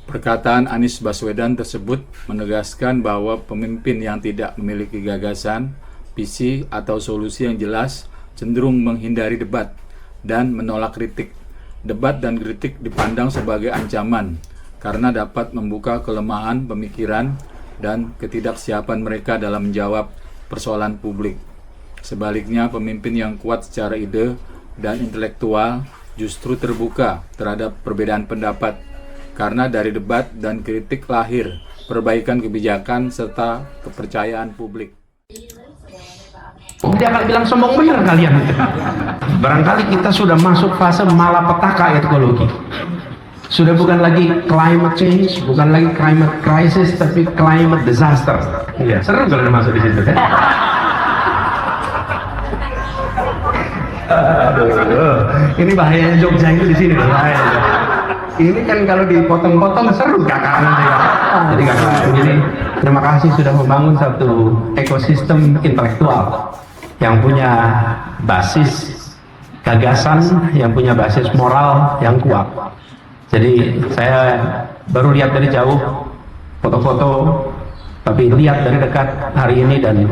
Perkataan Anies Baswedan tersebut menegaskan bahwa pemimpin yang tidak memiliki gagasan, visi, atau solusi yang jelas cenderung menghindari debat dan menolak kritik. Debat dan kritik dipandang sebagai ancaman karena dapat membuka kelemahan pemikiran dan ketidaksiapan mereka dalam menjawab persoalan publik. Sebaliknya, pemimpin yang kuat secara ide dan intelektual justru terbuka terhadap perbedaan pendapat, karena dari debat dan kritik lahir perbaikan kebijakan serta kepercayaan publik. Dia akan bilang sombong bener kalian. Barangkali kita sudah masuk fase malapetaka ekologi. Sudah bukan lagi climate change, bukan lagi climate crisis, tapi climate disaster. Iya, seru kalau udah masuk di situ kan? Aduh, ini bahayanya Jogja itu di sini, bahaya. Ini kan kalau dipotong-potong seru kakak nanti. Jadi kakak begini, terima kasih sudah membangun satu ekosistem intelektual yang punya basis gagasan, yang punya basis moral yang kuat. Jadi saya baru lihat dari jauh foto-foto, tapi lihat dari dekat hari ini dan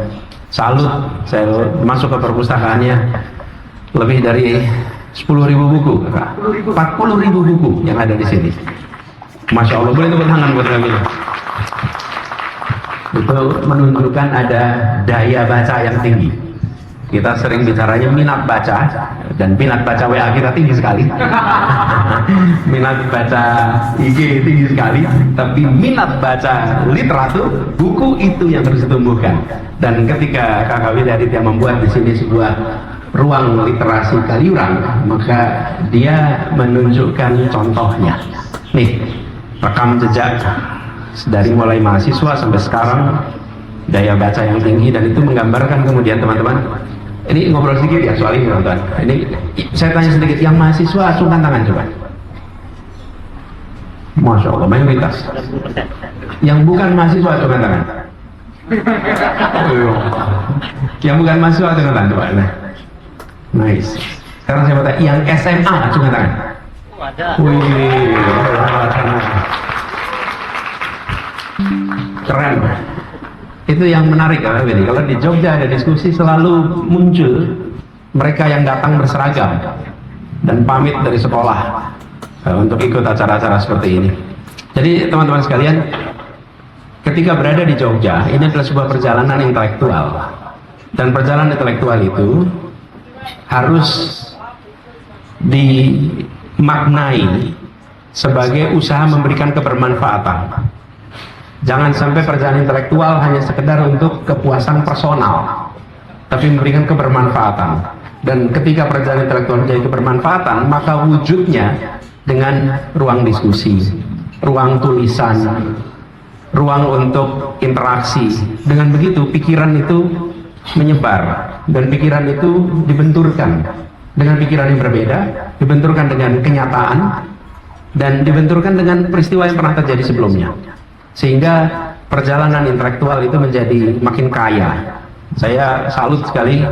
salut. Saya masuk ke perpustakaannya, lebih dari 10.000 buku, 40.000 buku yang ada di sini. Masya Allah, boleh tepuk tangan buat kami. Itu menunjukkan ada daya baca yang tinggi. Kita sering bicaranya minat baca, dan minat baca WA kita tinggi sekali. Minat baca IG tinggi sekali, tapi minat baca literatur, buku itu yang terus ditumbuhkan. Dan ketika Kakak Willy Aditya membuat di sini sebuah ruang literasi Kaliurang, maka dia menunjukkan contohnya. Nih, rekam jejak dari mulai mahasiswa sampai sekarang, daya baca yang tinggi, dan itu menggambarkan kemudian teman-teman. Ini ngobrol sedikit ya soal ini teman-teman. Ini saya tanya sedikit, yang mahasiswa acungkan tangan coba. Masya Allah, mayoritas. Yang bukan mahasiswa acungkan tangan. Yang bukan mahasiswa acungkan tangan coba. Nice. Sekarang saya mau tanya, yang SMA acungkan tangan. Wih, keren. Itu yang menarik ya, kalau di Jogja ada diskusi selalu muncul mereka yang datang berseragam dan pamit dari sekolah untuk ikut acara-acara seperti ini. Jadi teman-teman sekalian, ketika berada di Jogja, ini adalah sebuah perjalanan intelektual, dan perjalanan intelektual itu harus dimaknai sebagai usaha memberikan kebermanfaatan. Jangan sampai perjalanan intelektual hanya sekedar untuk kepuasan personal, tapi memberikan kebermanfaatan. Dan ketika perjalanan intelektual menjadi kebermanfaatan, maka wujudnya dengan ruang diskusi, ruang tulisan, ruang untuk interaksi. Dengan begitu pikiran itu menyebar, dan pikiran itu dibenturkan dengan pikiran yang berbeda, dibenturkan dengan kenyataan, dan dibenturkan dengan peristiwa yang pernah terjadi sebelumnya. Sehingga perjalanan intelektual itu menjadi makin kaya. Saya salut sekali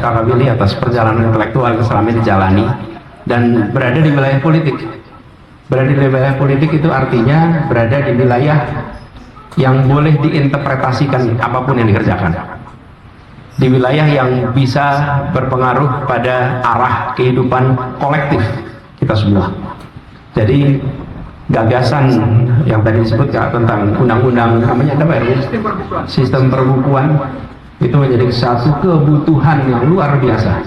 Kakak Willy atas perjalanan intelektual yang selama ini dijalani dan berada di wilayah politik. Berada di wilayah politik itu artinya berada di wilayah yang boleh diinterpretasikan apapun yang dikerjakan, di wilayah yang bisa berpengaruh pada arah kehidupan kolektif kita semua. Jadi gagasan yang tadi disebut ya, tentang undang-undang namanya apa ya? Sistem perbukuan itu menjadi satu kebutuhan yang luar biasa.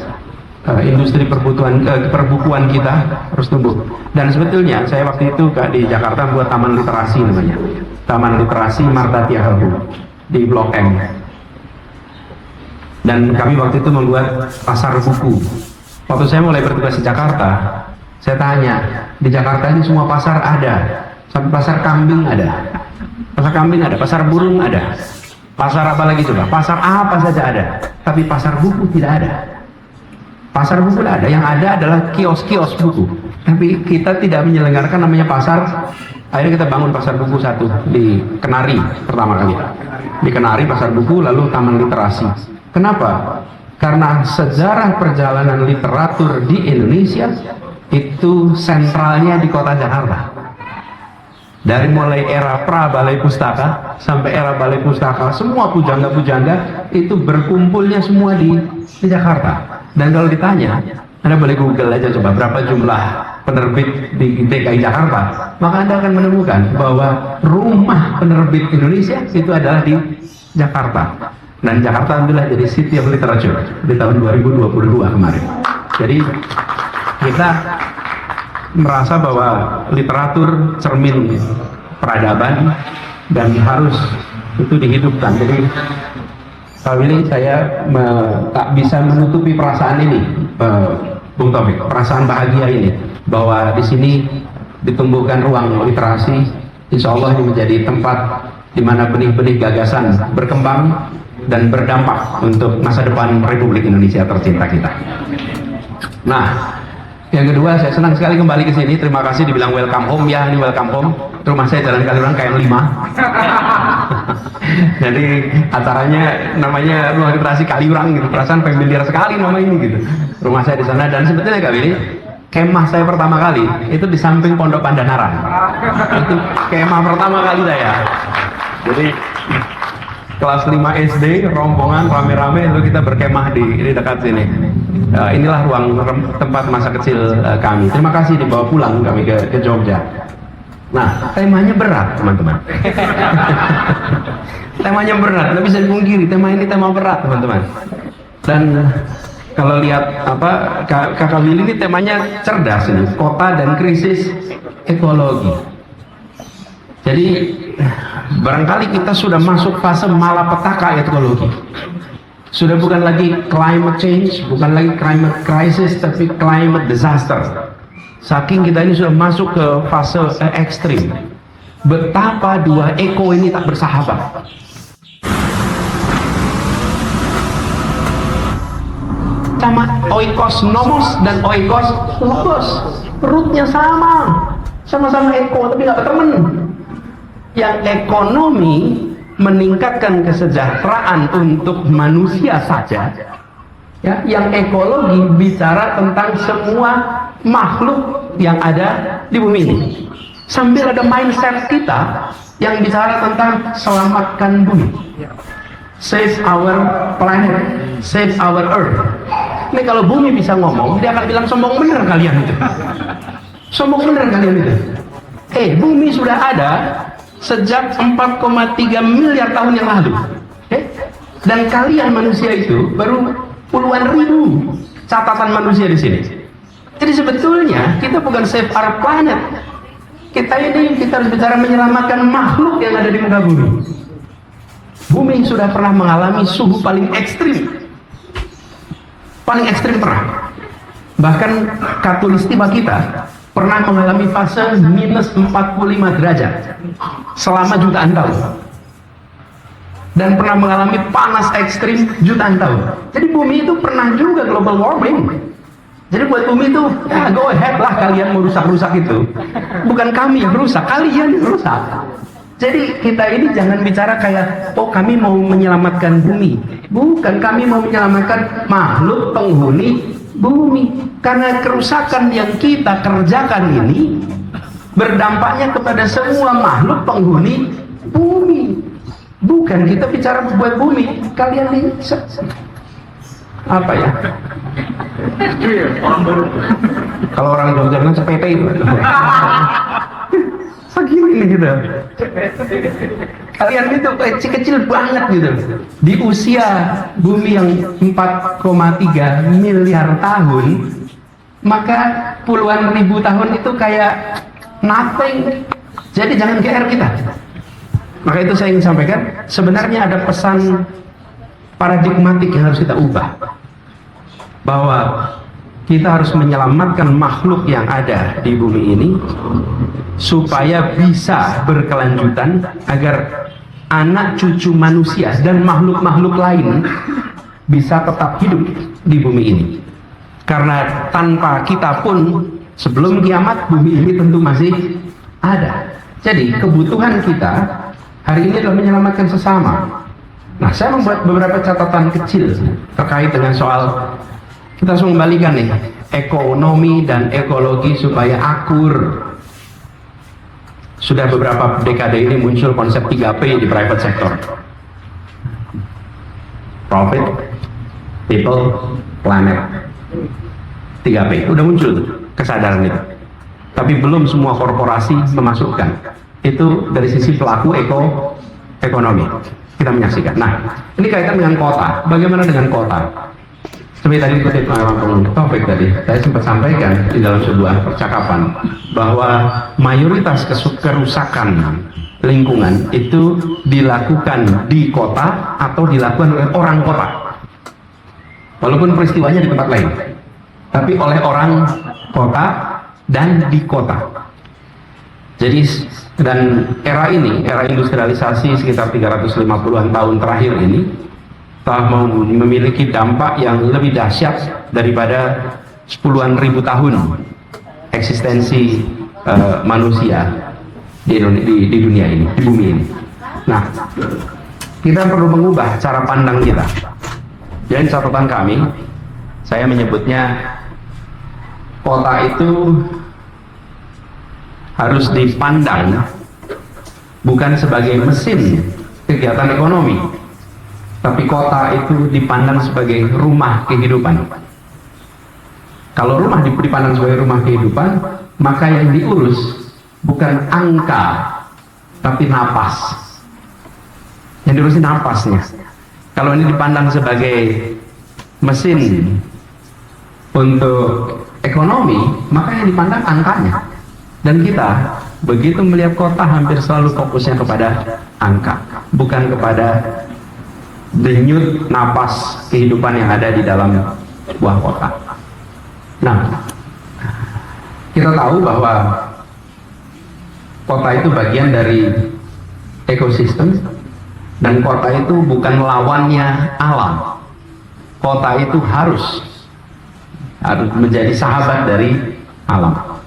Industri perbukuan kita harus tumbuh. Dan sebetulnya saya waktu itu di Jakarta buat taman literasi namanya, Taman Literasi Marta Tiahabu di Blok M. Dan kami waktu itu membuat pasar buku. Waktu saya mulai bertugas di Jakarta, saya tanya, di Jakarta ini semua pasar ada, sampai pasar kambing ada, pasar burung ada, pasar apa lagi coba, pasar apa saja ada, tapi pasar buku tidak ada. Pasar buku tidak ada, yang ada adalah kios-kios buku, tapi kita tidak menyelenggarakan namanya pasar. Akhirnya kita bangun pasar buku satu di Kenari pertama kali, di Kenari pasar buku, lalu taman literasi. Kenapa? Karena sejarah perjalanan literatur di Indonesia itu sentralnya di kota Jakarta. Dari mulai era pra balai pustaka sampai era balai pustaka, semua pujangga-pujangga itu berkumpulnya semua di Jakarta. Dan kalau ditanya, Anda boleh Google aja coba berapa jumlah penerbit di DKI Jakarta, maka Anda akan menemukan bahwa rumah penerbit Indonesia itu adalah di Jakarta. Dan Jakarta alhamdulillah jadi City of Literature di tahun 2022 kemarin. Jadi kita merasa bahwa literatur cermin peradaban dan harus itu dihidupkan. Jadi kali ini saya tak bisa menutupi perasaan ini, Bung Taufik, perasaan bahagia ini bahwa di sini ditumbuhkan ruang literasi. Insya Allah ini menjadi tempat di mana benih-benih gagasan berkembang dan berdampak untuk masa depan Republik Indonesia tercinta kita. Nah, yang kedua, saya senang sekali kembali ke sini. Terima kasih dibilang welcome home. Ya, ini welcome home. Rumah saya Jalan Kaliurang KM5. Jadi acaranya namanya Ruang Literasi Kaliurang gitu. Perasaan familiar sekali nama ini gitu. Rumah saya di sana, dan sebetulnya kali ini kemah saya pertama kali itu di samping Pondok Pandanaran. Itu kemah pertama kali saya. Jadi kelas 5 SD, rombongan rame-rame lalu kita berkemah di dekat sini. Inilah ruang tempat masa kecil kami. Terima kasih dibawa pulang kami ke Jogja. Nah, temanya berat, teman-teman. Temanya berat, nggak bisa dipungkiri. Tema ini tema berat, teman-teman. Dan kalau lihat apa Kakak Willy ini temanya cerdas ini, kota dan krisis ekologi. Jadi barangkali kita sudah masuk fase malapetaka ekologi. Sudah bukan lagi climate change, bukan lagi climate crisis, tapi climate disaster. Saking kita ini sudah masuk ke fase ekstrim. Betapa dua eko ini tak bersahabat. Sama oikos nomos dan oikos logos, rootnya sama-sama eko tapi nggak berteman. Yang ekonomi meningkatkan kesejahteraan untuk manusia saja, ya, yang ekologi bicara tentang semua makhluk yang ada di bumi ini. Sambil ada mindset kita yang bicara tentang selamatkan bumi, save our planet, save our earth. Ini kalau bumi bisa ngomong, dia akan bilang sombong bener kalian itu, sombong bener kalian itu. Bumi sudah ada sejak 4,3 miliar tahun yang lalu. Dan kalian manusia itu baru puluhan ribu catatan manusia di sini. Jadi sebetulnya kita bukan save our planet. Kita harus bicara menyelamatkan makhluk yang ada di muka bumi. Bumi sudah pernah mengalami suhu paling ekstrim. Paling ekstrim pernah. Bahkan khatulistiwa kita pernah mengalami fase minus 45 derajat selama jutaan tahun, dan pernah mengalami panas ekstrim jutaan tahun. Jadi bumi itu pernah juga global warming. Jadi buat bumi itu, ya go ahead lah kalian mau rusak-rusak itu. Bukan kami yang rusak, kalian yang rusak. Jadi kita ini jangan bicara kayak, oh kami mau menyelamatkan bumi. Bukan, kami mau menyelamatkan makhluk penghuni bumi. Karena kerusakan yang kita kerjakan ini berdampaknya kepada semua makhluk penghuni bumi. Bukan kita bicara buat bumi. Kalian ini apa ya? Orang baru. Kalau orang Jogja kan sepete itu. Segini gitu. Kalian itu kecil banget gitu. Di usia bumi yang 4,3 miliar tahun, maka puluhan ribu tahun itu kayak nothing. Jadi jangan GR kita. Maka itu saya ingin sampaikan, sebenarnya ada pesan paradigmatik yang harus kita ubah, bahwa kita harus menyelamatkan makhluk yang ada di bumi ini supaya bisa berkelanjutan, agar anak cucu manusia dan makhluk-makhluk lain bisa tetap hidup di bumi ini. Karena tanpa kita pun sebelum kiamat bumi ini tentu masih ada. Jadi kebutuhan kita hari ini adalah menyelamatkan sesama. Nah, saya membuat beberapa catatan kecil terkait dengan soal, kita harus mengembalikan nih ekonomi dan ekologi supaya akur, sudah beberapa dekade ini muncul konsep 3P di private sector. Profit, people, planet. 3P, udah muncul tuh kesadaran itu. Tapi belum semua korporasi memasukkan. Itu dari sisi pelaku ekonomi. Kita menyaksikan. Nah, ini kaitan dengan kota. Bagaimana dengan kota? Seperti tadi kutip topik tadi, saya sempat sampaikan di dalam sebuah percakapan bahwa mayoritas kerusakan lingkungan itu dilakukan di kota atau dilakukan oleh orang kota. Walaupun peristiwanya di tempat lain, tapi oleh orang kota dan di kota. Jadi, dan era ini, era industrialisasi sekitar 350-an tahun terakhir ini telah memiliki dampak yang lebih dahsyat daripada sepuluhan ribu tahun eksistensi manusia di dunia ini, di bumi ini. Nah, kita perlu mengubah cara pandang kita. Jadi catatan kami, saya menyebutnya kota itu harus dipandang bukan sebagai mesin kegiatan ekonomi, tapi kota itu dipandang sebagai rumah kehidupan. Kalau rumah dipandang sebagai rumah kehidupan, maka yang diurus bukan angka, tapi napas. Yang diurusin napasnya. Kalau ini dipandang sebagai mesin untuk ekonomi, maka yang dipandang angkanya. Dan kita begitu melihat kota hampir selalu fokusnya kepada angka, bukan kepada denyut napas kehidupan yang ada di dalam sebuah kota. Nah, kita tahu bahwa kota itu bagian dari ekosistem, dan kota itu bukan lawannya alam. Kota itu harus menjadi sahabat dari alam.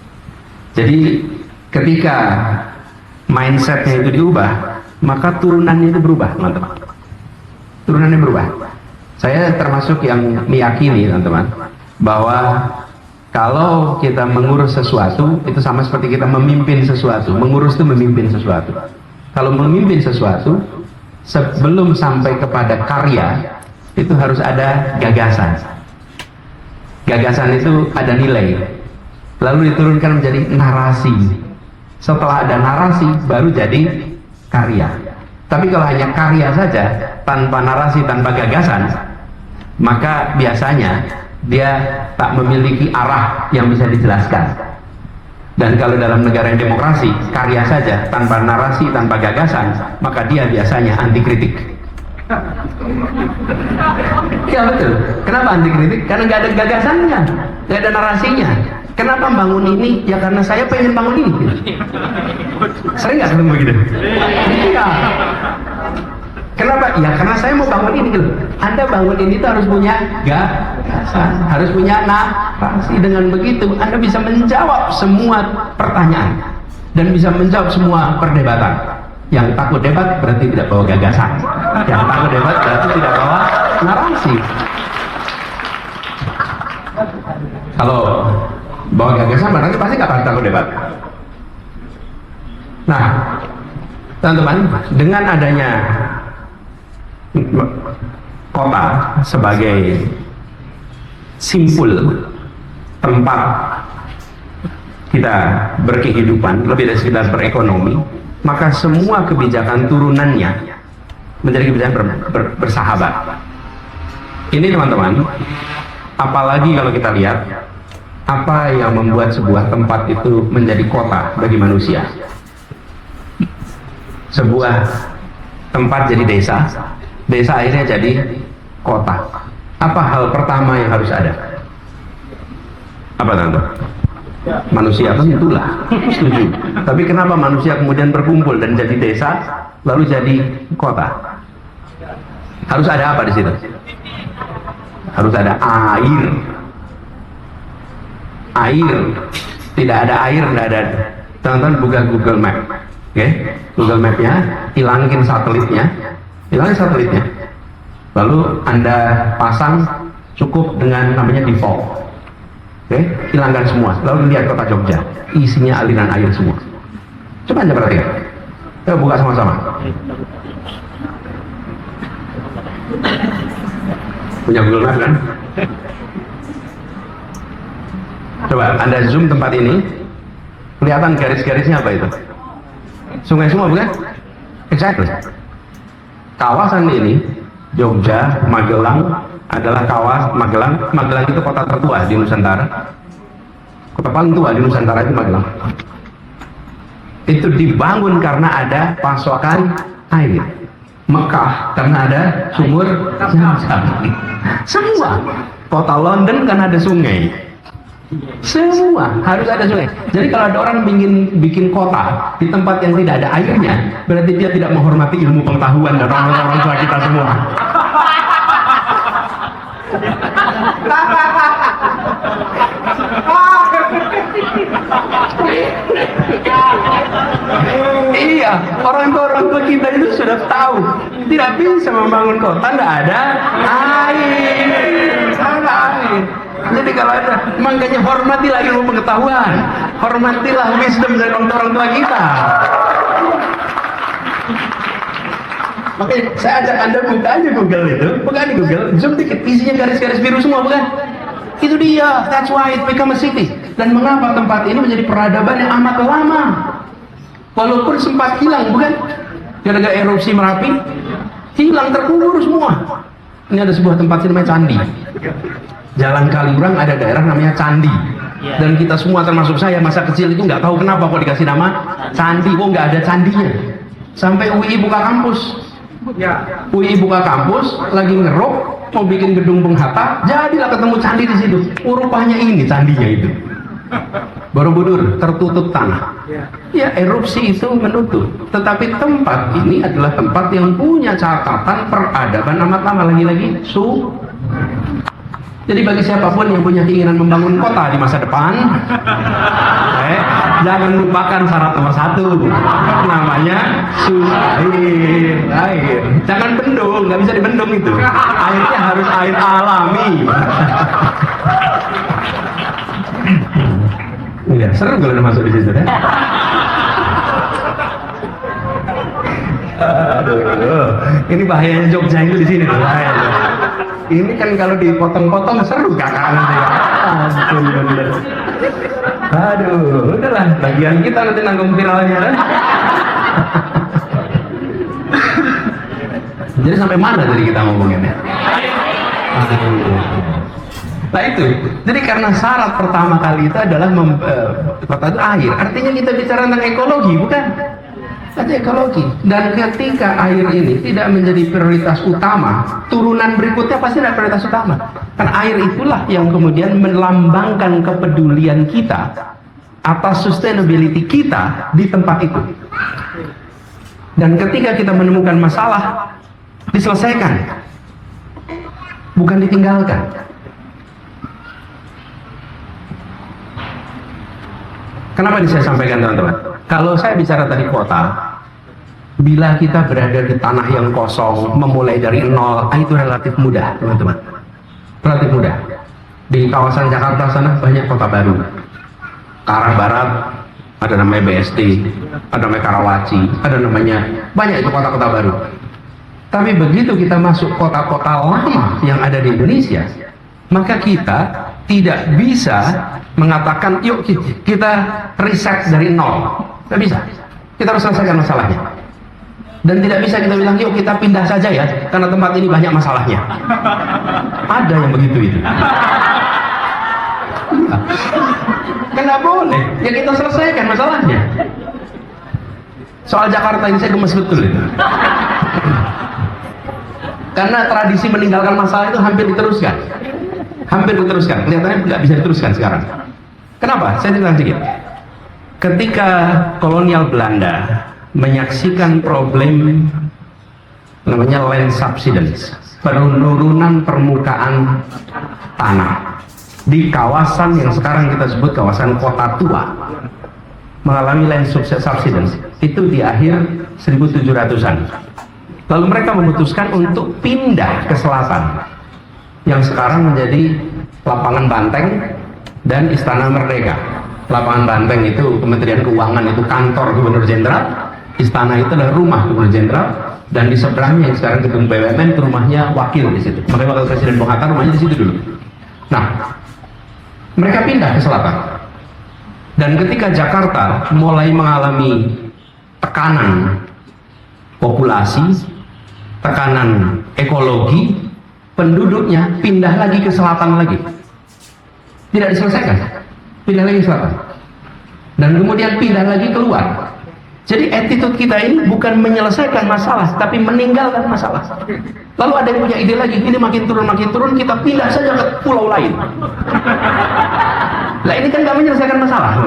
Jadi ketika mindsetnya itu diubah, maka turunannya itu berubah, teman-teman. Turunannya berubah. Saya termasuk yang meyakini, teman-teman, bahwa kalau kita mengurus sesuatu, itu sama seperti kita memimpin sesuatu. Mengurus itu memimpin sesuatu. Kalau memimpin sesuatu, sebelum sampai kepada karya, itu harus ada gagasan. Gagasan itu ada nilai, lalu diturunkan menjadi narasi. Setelah ada narasi, baru jadi karya. Tapi kalau hanya karya saja, tanpa narasi, tanpa gagasan, maka biasanya dia tak memiliki arah yang bisa dijelaskan. Dan kalau dalam negara yang demokrasi, karya saja, tanpa narasi, tanpa gagasan, maka dia biasanya anti kritik. Ya betul. Kenapa anti kritik? Karena nggak ada gagasannya, nggak ada narasinya. Kenapa bangun ini? Ya karena saya pengen bangun ini. Sering nggak ketemu begitu? Iya. Kenapa? Ya karena saya mau bangun ini gitu. Anda bangun ini tuh harus punya gagasan, harus punya narasi. Dengan begitu Anda bisa menjawab semua pertanyaan dan bisa menjawab semua perdebatan. Yang takut debat berarti tidak bawa gagasan. Yang takut debat berarti tidak bawa narasi. Kalau bawa gagasan berarti pasti nggak akan takut debat. Nah, teman-teman, dengan adanya kota sebagai simpul tempat kita berkehidupan, lebih dari sekedar berekonomi, maka semua kebijakan turunannya menjadi kebijakan bersahabat. Ini teman-teman, apalagi kalau kita lihat apa yang membuat sebuah tempat itu menjadi kota bagi manusia. Sebuah tempat jadi desa, desa akhirnya jadi kota. Apa hal pertama yang harus ada? Apa teman-teman? Manusia tentulah, setuju. Tapi kenapa manusia kemudian berkumpul dan jadi desa, lalu jadi kota? Harus ada apa di situ? Harus ada air. Air. Tidak ada air, tidak ada. Teman-teman buka Google Map, oke? Google Map-nya, hilangin satelitnya, lalu Anda pasang cukup dengan namanya default. Oke, hilangkan semua. Lalu lihat kota Jogja, isinya aliran air semua. Coba aja perhatikan. Coba buka sama-sama. Punya Google Maps kan? Coba Anda zoom tempat ini, kelihatan garis-garisnya apa itu? Sungai semua bukan? Exactly. Kawasan ini, Jogja, Magelang, adalah Magelang itu kota tertua di Nusantara. Kota paling tua di Nusantara itu Magelang. Itu dibangun karena ada pasokan air. Mekah karena ada sumur Zam-Zam. Semua. Kota London kan ada sungai. Semua harus ada sungai. Jadi kalau ada orang bikin kota di tempat yang tidak ada airnya, berarti dia tidak menghormati ilmu pengetahuan dan orang-orang tua kita semua. Iya, orang tua kita itu sudah tahu tidak bisa membangun kota, tidak ada air. Jadi kalau ada, makanya hormatilah ilmu pengetahuan, hormatilah wisdom dari orang tua kita. Makanya saya ajak Anda buka aja Google itu, buka di Google, zoom dikit, isinya garis-garis biru semua bukan? Itu dia, that's why it become a city. Dan mengapa tempat ini menjadi peradaban yang amat lama? Walaupun sempat hilang, bukan? Gara-gara erupsi Merapi, hilang, terkubur semua. Ini ada sebuah tempat namanya Candi. Jalan Kaliurang ada daerah namanya Candi. Dan kita semua termasuk saya masa kecil itu nggak tahu kenapa kok dikasih nama Candi. Oh, nggak ada candinya. Sampai UI buka kampus. UI buka kampus, lagi ngerok, mau bikin gedung Bung Hatta, jadilah ketemu candi di situ. Rupanya ini candinya itu. Borobudur tertutup tanah. Ya, erupsi itu menutup. Tetapi tempat ini adalah tempat yang punya catatan peradaban amat lama, lagi-lagi Jadi bagi siapapun yang punya keinginan membangun kota di masa depan, jangan lupakan syarat nomor 1, namanya air. Jangan bendung, nggak bisa dibendung itu. Airnya harus air alami. Iya, seru kalau udah masuk di situ ya. Aduh, ini bahayanya Jogja itu di sini tuh. Ini kan kalau dipotong-potong seru kakak nanti. Ampun bener. Aduh, udahlah, bagian kita nanti nanggung viralnya kan. Jadi sampai mana tadi kita ngomonginnya? Nah itu, jadi karena syarat pertama kali itu adalah kota itu air. Artinya kita bicara tentang ekologi, bukan? Ada ekologi. Dan ketika air ini tidak menjadi prioritas utama, turunan berikutnya pasti adalah prioritas utama. Karena air itulah yang kemudian melambangkan kepedulian kita atas sustainability kita di tempat itu. Dan ketika kita menemukan masalah, diselesaikan, bukan ditinggalkan. Kenapa ini saya sampaikan teman-teman? Kalau saya bicara tadi kota, bila kita berada di tanah yang kosong, memulai dari nol, itu relatif mudah teman-teman. Relatif mudah. Di kawasan Jakarta sana banyak kota baru. Ke arah barat ada namanya BSD, ada namanya Karawaci, ada namanya banyak itu kota-kota baru. Tapi begitu kita masuk kota-kota lama yang ada di Indonesia, maka kita tidak bisa mengatakan yuk kita riset dari nol. Tidak bisa. Kita harus selesaikan masalahnya. Dan tidak bisa kita bilang yuk kita pindah saja ya karena tempat ini banyak masalahnya. Ada yang begitu itu. Kan nggak boleh. Ya kita selesaikan masalahnya. Soal Jakarta ini saya gemes betul itu. Karena tradisi meninggalkan masalah itu hampir diteruskan. Hampir diteruskan. Kelihatannya nggak bisa diteruskan sekarang. Kenapa? Saya cerita sedikit. Ketika kolonial Belanda menyaksikan problem namanya land subsidence, penurunan permukaan tanah di kawasan yang sekarang kita sebut kawasan kota tua, mengalami land subsidence itu di akhir 1700-an. Lalu mereka memutuskan untuk pindah ke selatan yang sekarang menjadi lapangan Banteng dan Istana Merdeka. Lapangan Banteng itu Kementerian Keuangan, itu kantor Gubernur Jenderal, istana itu adalah rumah Gubernur Jenderal, dan di seberangnya yang sekarang gedung BUMN itu rumahnya wakil di situ. Makanya wakil Presiden Bung Hatta rumahnya di situ dulu. Nah, mereka pindah ke selatan. Dan ketika Jakarta mulai mengalami tekanan populasi, tekanan ekologi, penduduknya pindah lagi ke selatan lagi. Tidak diselesaikan, pindah lagi ke selatan. Dan kemudian pindah lagi keluar. Jadi attitude kita ini bukan menyelesaikan masalah, tapi meninggalkan masalah. Lalu ada yang punya ide lagi, ini makin turun, kita pindah saja ke pulau lain. Nah ini kan nggak menyelesaikan masalah.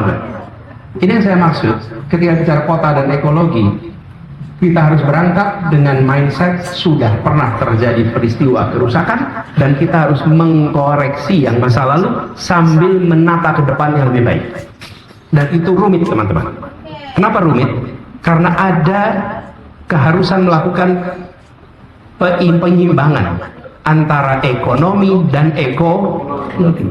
Ini yang saya maksud, ketika bicara kota dan ekologi, kita harus berangkat dengan mindset sudah pernah terjadi peristiwa kerusakan, dan kita harus mengkoreksi yang masa lalu sambil menata ke depan yang lebih baik. Dan itu rumit, teman-teman. Kenapa rumit? Karena ada keharusan melakukan penyimbangan antara ekonomi dan ekologi.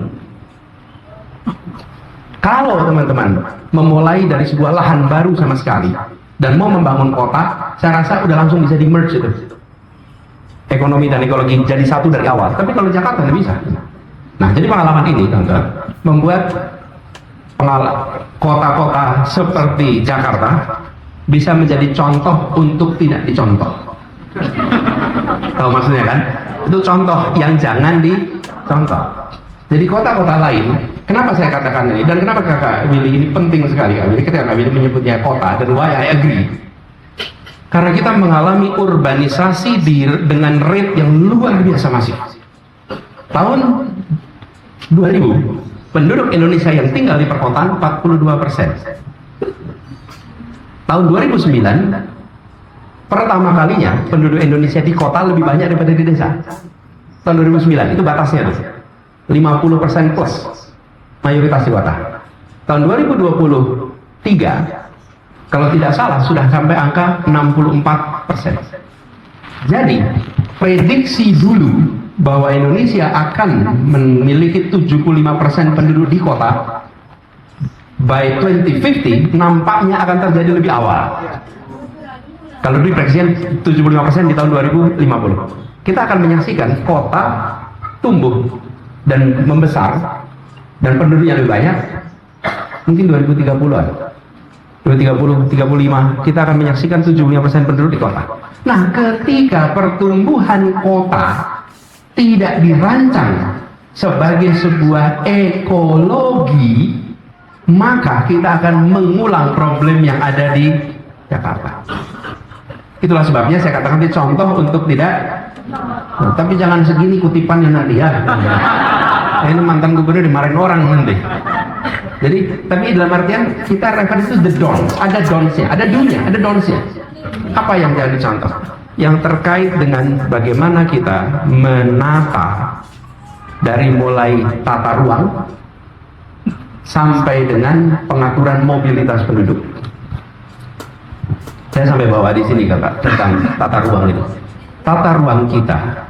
Kalau teman-teman memulai dari sebuah lahan baru sama sekali dan mau membangun kota, saya rasa udah langsung bisa di merge itu, ekonomi dan ekologi jadi satu dari awal. Tapi kalau Jakarta nggak bisa. Nah, jadi pengalaman ini teman-teman membuat kota-kota seperti Jakarta bisa menjadi contoh untuk tidak dicontoh. Tahu maksudnya kan? Itu contoh yang jangan dicontoh. Jadi kota-kota lain, kenapa saya katakan ini, dan kenapa Kakak Willy ini penting sekali, Kak Willy, ketika Kak Willy menyebutnya kota, dan why I agree. Karena kita mengalami urbanisasi dengan rate yang luar biasa masif. Tahun 2000, penduduk Indonesia yang tinggal di perkotaan 42%. Tahun 2009, pertama kalinya penduduk Indonesia di kota lebih banyak daripada di desa. Tahun 2009, itu batasnya tuh. 50% plus mayoritas di kota. Tahun 2023, kalau tidak salah sudah sampai angka 64%. Jadi prediksi dulu bahwa Indonesia akan memiliki 75% penduduk di kota by 2050 nampaknya akan terjadi lebih awal. Kalau diprediksikan 75% di tahun 2050, kita akan menyaksikan kota tumbuh dan membesar dan penduduknya lebih banyak mungkin 2030-an. 2030, 35 kita akan menyaksikan 75% penduduk di kota. Nah, ketika pertumbuhan kota tidak dirancang sebagai sebuah ekologi, maka kita akan mengulang problem yang ada di Jakarta. Itulah sebabnya saya katakan ini contoh untuk tidak. Nah, tapi jangan segini kutipannya nanti ya. Ini mantan gubernur dimarahin orang nanti. Jadi, tapi dalam artian kita refer itu the don'ts, ada don'ts-nya, ada do-nya, ada don'ts-nya. Apa yang jadi contoh? Yang terkait dengan bagaimana kita menata dari mulai tata ruang sampai dengan pengaturan mobilitas penduduk. Saya sampai bawa di sini Kakak tentang tata ruang itu. Tata ruang kita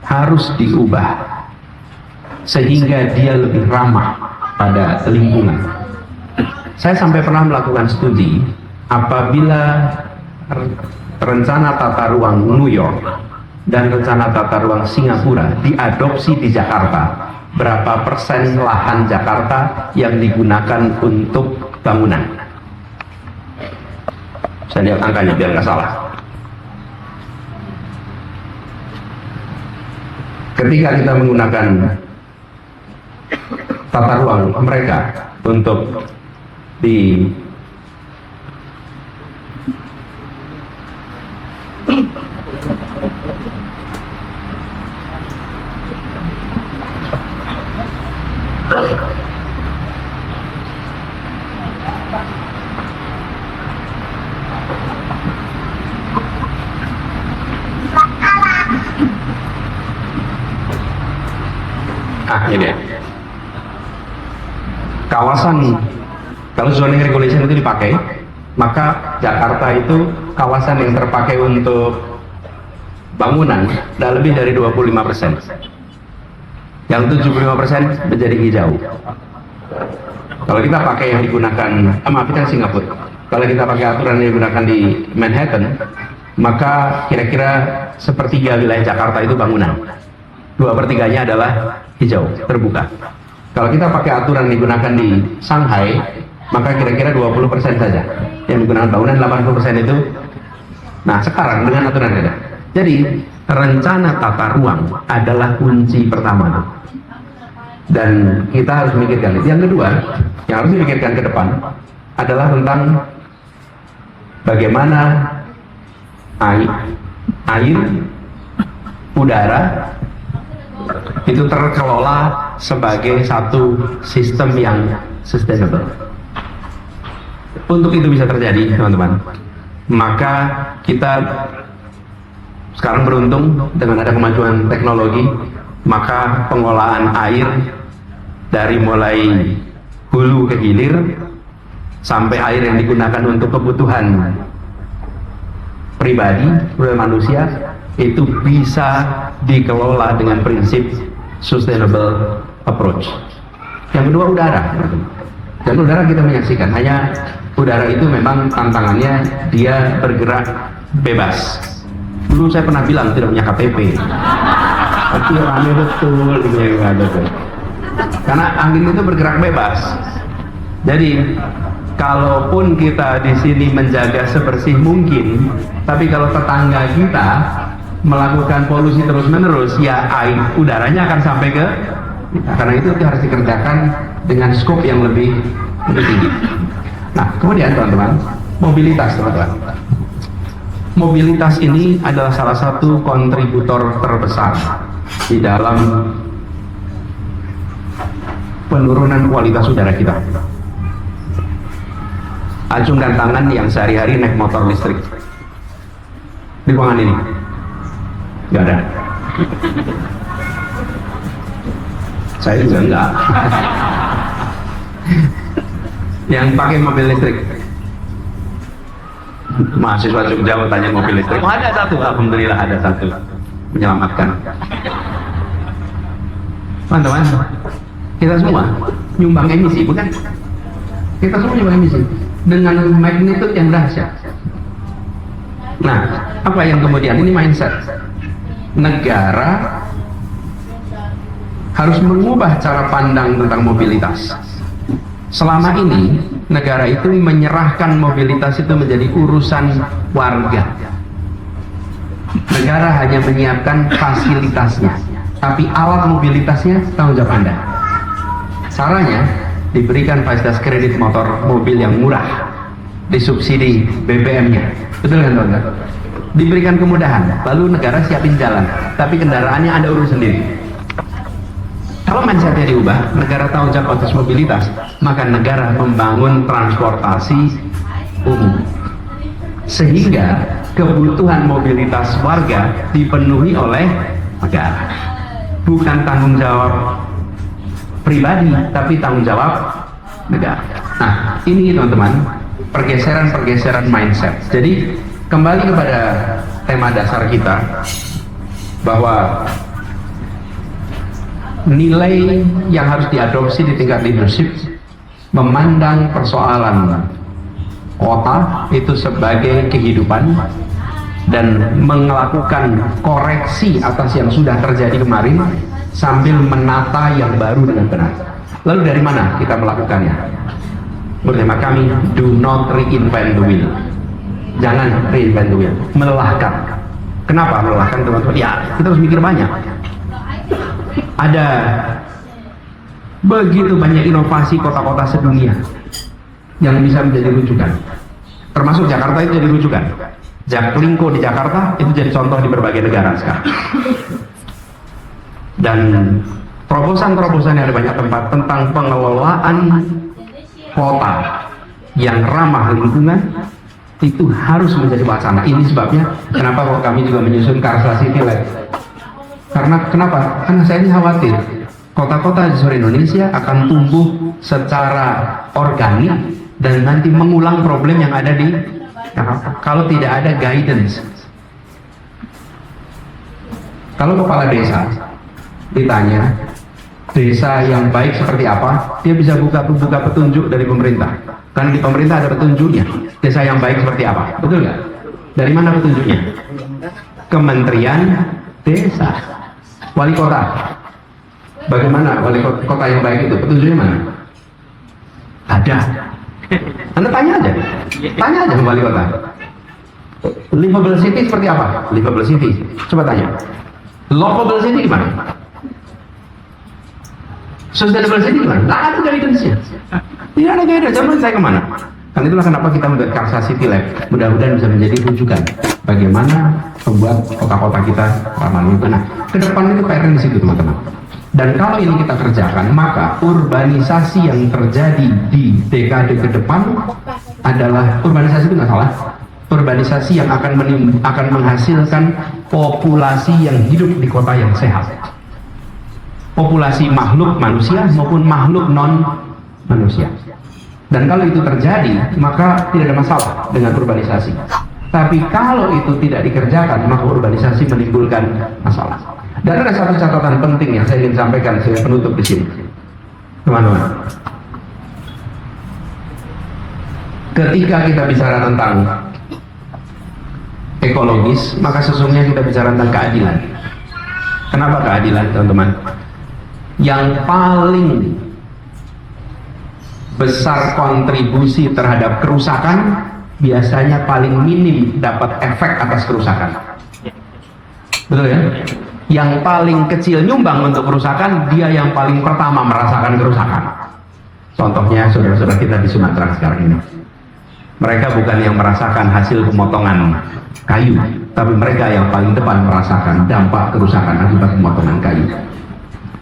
harus diubah sehingga dia lebih ramah pada lingkungan. Saya sampai pernah melakukan studi apabila rencana tata ruang New York dan rencana tata ruang Singapura diadopsi di Jakarta, berapa persen lahan Jakarta yang digunakan untuk bangunan. Saya lihat angkanya biar nggak salah. Ketika kita menggunakan tata ruang mereka untuk di ini kawasan, kalau zoning regulation itu dipakai, maka Jakarta itu kawasan yang terpakai untuk bangunan sudah lebih dari 25%. Yang 75% menjadi hijau. Kalau kita pakai yang digunakan, maaf kita Singapura. Kalau kita pakai aturan yang digunakan di Manhattan, maka kira-kira sepertiga wilayah Jakarta itu bangunan. 2/3-nya adalah hijau, terbuka. Kalau kita pakai aturan yang digunakan di Shanghai, maka kira-kira 20% saja yang digunakan bangunan, 80% itu. Nah sekarang dengan aturan ada. Jadi rencana tata ruang adalah kunci pertama. Dan kita harus memikirkan itu. Yang kedua, yang harus dipikirkan ke depan adalah tentang bagaimana air, udara itu terkelola sebagai satu sistem yang sustainable. Untuk itu bisa terjadi, teman-teman, maka kita sekarang beruntung dengan ada kemajuan teknologi, maka pengolahan air dari mulai hulu ke hilir sampai air yang digunakan untuk kebutuhan pribadi oleh manusia itu bisa dikelola dengan prinsip sustainable approach. Yang kedua, udara. Dan udara kita menyaksikan, hanya udara itu memang tantangannya dia bergerak bebas. Dulu saya pernah bilang tidak punya KTP, tapi rame betul betul. Karena angin itu bergerak bebas. Jadi kalaupun kita di sini menjaga sebersih mungkin, tapi kalau tetangga kita melakukan polusi terus-menerus, ya air udaranya akan sampai ke kita. Karena itu harus dikerjakan dengan skop yang lebih tinggi. Nah, kemudian teman-teman, mobilitas teman-teman. Mobilitas ini adalah salah satu kontributor terbesar di dalam penurunan kualitas udara kita. Acungkan tangan yang sehari-hari naik motor listrik di ruangan ini. Nggak ada. Saya juga enggak. Yang pakai mobil listrik, mahasiswa Jogja mau tanya mobil listrik. Oh, ada satu, alhamdulillah ada satu, menyelamatkan. Teman-teman, kita semua nyumbang emisi, bukan? Kita semua nyumbang emisi dengan magnitude yang dahsyat. Nah, apa yang kemudian ini mindset? Negara harus mengubah cara pandang tentang mobilitas. Selama ini negara itu menyerahkan mobilitas itu menjadi urusan warga. Negara hanya menyiapkan fasilitasnya, tapi alat mobilitasnya tanggung jawab Anda. Caranya diberikan fasilitas kredit motor mobil yang murah, disubsidi BBM-nya, betul kan teman-teman? Diberikan kemudahan, lalu negara siapin jalan, tapi kendaraannya Anda urus sendiri. Kalau mindsetnya diubah, negara tahu jawab atas mobilitas, maka negara membangun transportasi umum, sehingga kebutuhan mobilitas warga dipenuhi oleh negara. Bukan tanggung jawab pribadi, tapi tanggung jawab negara. Nah, ini teman-teman, pergeseran-pergeseran mindset. Jadi, kembali kepada tema dasar kita, bahwa nilai yang harus diadopsi di tingkat leadership memandang persoalan kota itu sebagai kehidupan dan melakukan koreksi atas yang sudah terjadi kemarin sambil menata yang baru dengan benar. Lalu dari mana kita melakukannya? Bertema kami, do not reinvent the wheel. Jangan reinvent the wheel, melelahkan. Kenapa melelahkan teman-teman? Ya, kita harus mikir banyak. Ada begitu banyak inovasi kota-kota sedunia yang bisa menjadi rujukan, termasuk Jakarta itu jadi rujukan. Jaklingko di Jakarta itu jadi contoh di berbagai negara sekarang. Dan terobosan-terobosan yang ada banyak tempat tentang pengelolaan kota yang ramah lingkungan itu harus menjadi wacana. Ini sebabnya kenapa kok kami juga menyusun Karsa City Lab. Karena kenapa? Karena saya ini khawatir kota-kota di seluruh Indonesia akan tumbuh secara organik dan nanti mengulang problem yang ada di Jakarta kalau tidak ada guidance. Kalau kepala desa ditanya, desa yang baik seperti apa, dia bisa buka petunjuk dari pemerintah. Karena di pemerintah ada petunjuknya. Desa yang baik seperti apa, betul nggak? Dari mana petunjuknya? Kementerian Desa, wali kota. Bagaimana wali kota yang baik itu? Petunjuknya mana? Ada. Anda tanya aja ke wali kota. Livable city seperti apa? Livable city. Coba tanya. Lovable city gimana? Sustainable city gimana? Nggak ada guidance-nya. Tidak ada guidance. Coba saya kemana? Kan itulah kenapa kita membuat Karsa City Lab. Mudah-mudahan bisa menjadi rujukan bagaimana membuat kota-kota kita ramah lingkungan. Nah, ke depan itu PR di situ, teman-teman. Dan kalau ini kita kerjakan, maka urbanisasi yang terjadi di dekade ke depan adalah urbanisasi itu nggak salah. Urbanisasi yang akan menghasilkan populasi yang hidup di kota yang sehat. Populasi makhluk manusia maupun makhluk non manusia. Dan kalau itu terjadi, maka tidak ada masalah dengan urbanisasi. Tapi kalau itu tidak dikerjakan, maka urbanisasi menimbulkan masalah. Dan ada satu catatan penting yang saya ingin sampaikan, saya penutup di sini, teman-teman. Ketika kita bicara tentang ekologis, maka sesungguhnya kita bicara tentang keadilan. Kenapa keadilan, teman-teman? Yang paling besar kontribusi terhadap kerusakan biasanya paling minim dapat efek atas kerusakan. Betul ya? Yang paling kecil nyumbang untuk kerusakan, dia yang paling pertama merasakan kerusakan. Contohnya saudara-saudara kita di Sumatera sekarang ini. Mereka bukan yang merasakan hasil pemotongan kayu, tapi mereka yang paling depan merasakan dampak kerusakan akibat pemotongan kayu.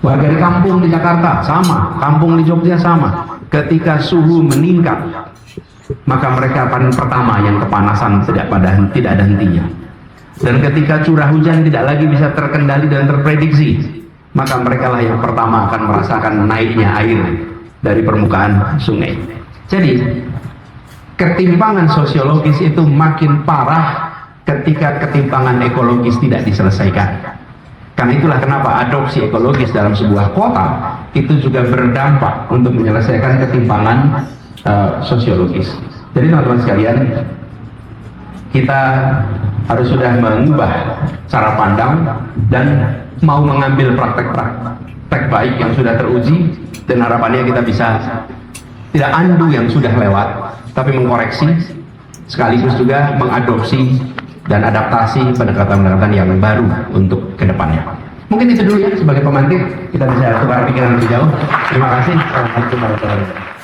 Warga di kampung di Jakarta sama, kampung di Jogja sama. Ketika suhu meningkat, maka mereka paling pertama yang kepanasan tidak ada hentinya. Dan ketika curah hujan tidak lagi bisa terkendali dan terprediksi, maka mereka lah yang pertama akan merasakan naiknya air dari permukaan sungai. Jadi ketimpangan sosiologis itu makin parah ketika ketimpangan ekologis tidak diselesaikan. Karena itulah kenapa adopsi ekologis dalam sebuah kota itu juga berdampak untuk menyelesaikan ketimpangan sosiologis. Jadi teman-teman sekalian, kita harus sudah mengubah cara pandang dan mau mengambil praktek baik yang sudah teruji, dan harapannya kita bisa tidak undo yang sudah lewat, tapi mengkoreksi sekaligus juga mengadopsi dan adaptasi pendekatan-pendekatan yang baru untuk kedepannya. Mungkin itu dulu ya sebagai pemantik, kita bisa tukar pikiran lebih jauh. Terima kasih. Assalamualaikum warahmatullahi wabarakatuh.